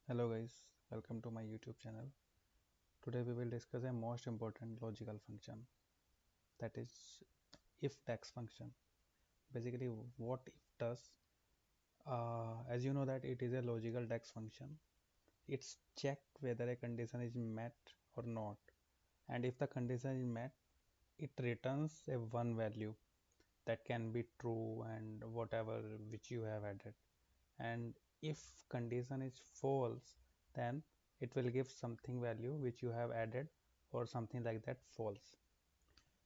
Hello guys, welcome to my YouTube channel. Today we will discuss a most important logical function, that is if Dax function. Basically what if does, as you know that it is a logical Dax function. It's checked whether a condition is met or not, and if the condition is met, it returns a one value that can be true and whatever which you have added. And if condition is false, then it will give something value which you have added or something like that false.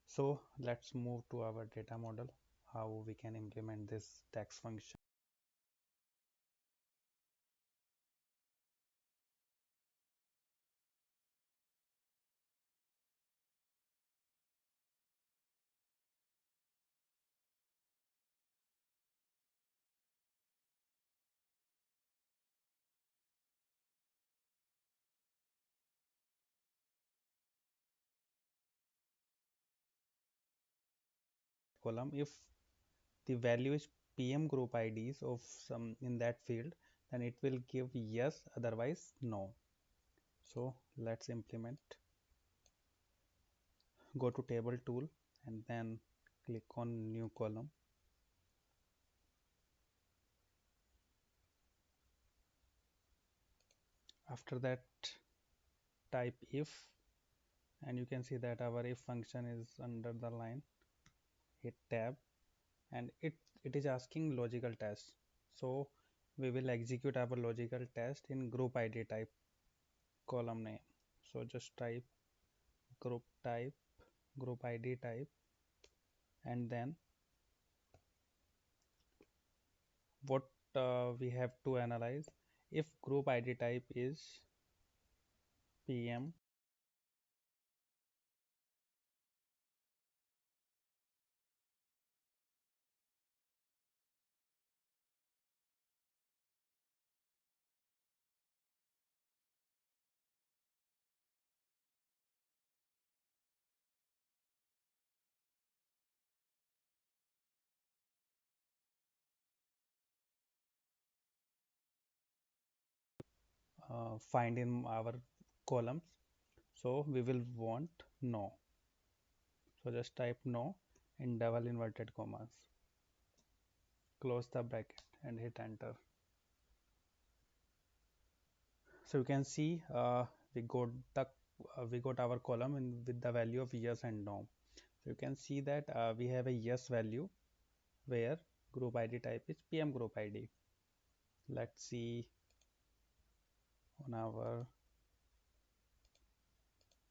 So let's move to our data model, how we can implement this Dax function. Column, if the value is PM group IDs of some in that field, then it will give yes, otherwise no. So let's implement. Go to table tool and then click on new column. After that, type if, and you can see that our if function is under the line. Hit tab, and it is asking logical test, so we will execute our logical test in group ID type column name. So just type group type, group ID type, and then what we have to analyze. If group ID type is PM, find in our columns, so we will want no. So just type no in double inverted commas, close the bracket and hit enter. So you can see we got the we got our column with the value of yes and no. So you can see that we have a yes value where group ID type is PM group ID. Let's see on our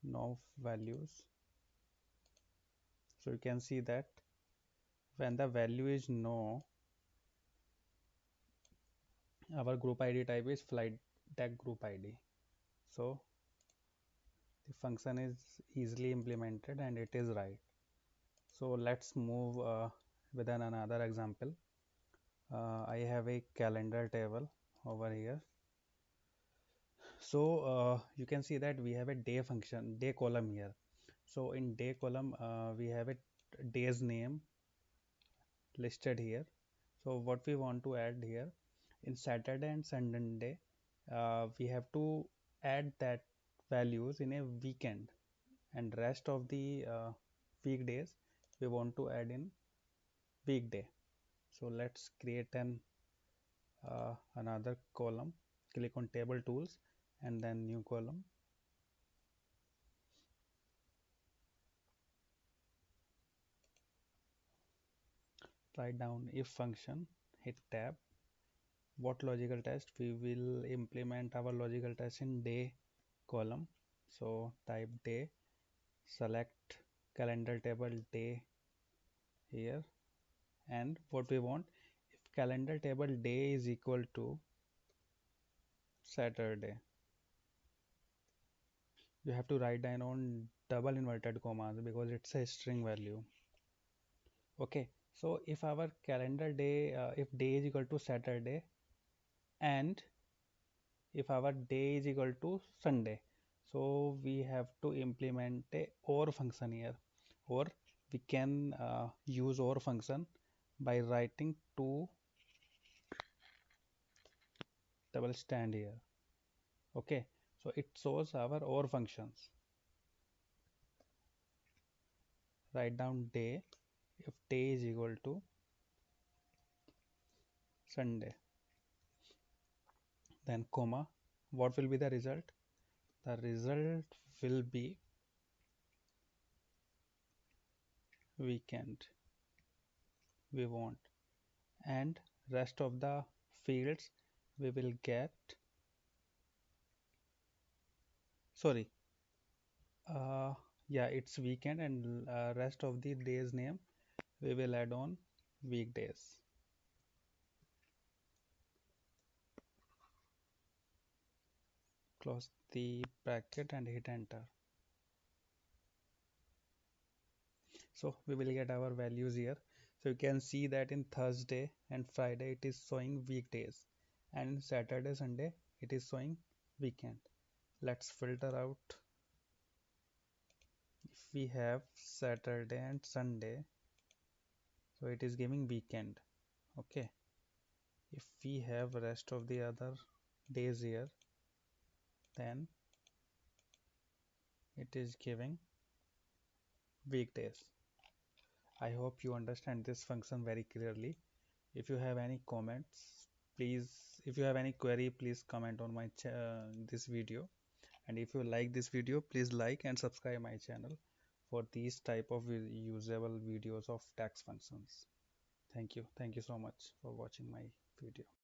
no values. So you can see that when the value is no, our group ID type is flight deck group ID. So the function is easily implemented and it is right. So let's move with another example. I have a calendar table over here. So you can see that we have a day function, day column here. So in day column we have a day's name listed here. So what we want to add here, in Saturday and Sunday, we have to add that values in a weekend, and rest of the weekdays we want to add in weekday. So let's create an another column. Click on table tools and then new column. Write down if function, hit tab. What logical test? We will implement our logical test in day column. So type day, select calendar table day here, and what we want, if calendar table day is equal to Saturday, you have to write down on double inverted commas because it's a string value. Okay, so if our calendar day, if day is equal to Saturday, and if our day is equal to Sunday, so we have to implement a or function here, or we can use or function by writing two double stand here. Okay, so it shows our or functions. Write down day. If day is equal to Sunday, then comma, what will be the result? The result will be weekend. We want, and rest of the fields we will get, sorry, uh, yeah, it's weekend, and rest of the days name we will add on weekdays. Close the bracket and hit enter. So we will get our values here. So you can see that in Thursday and Friday it is showing weekdays, and in Saturday Sunday it is showing weekend. Let's filter out. If we have Saturday and Sunday, so it is giving weekend. Okay, if we have rest of the other days here, then it is giving weekdays. I hope you understand this function very clearly. If you have any comments, please, if you have any query, please comment on my this video. And if you like this video, please like and subscribe my channel for these type of usable videos of tax functions. Thank you so much for watching my video.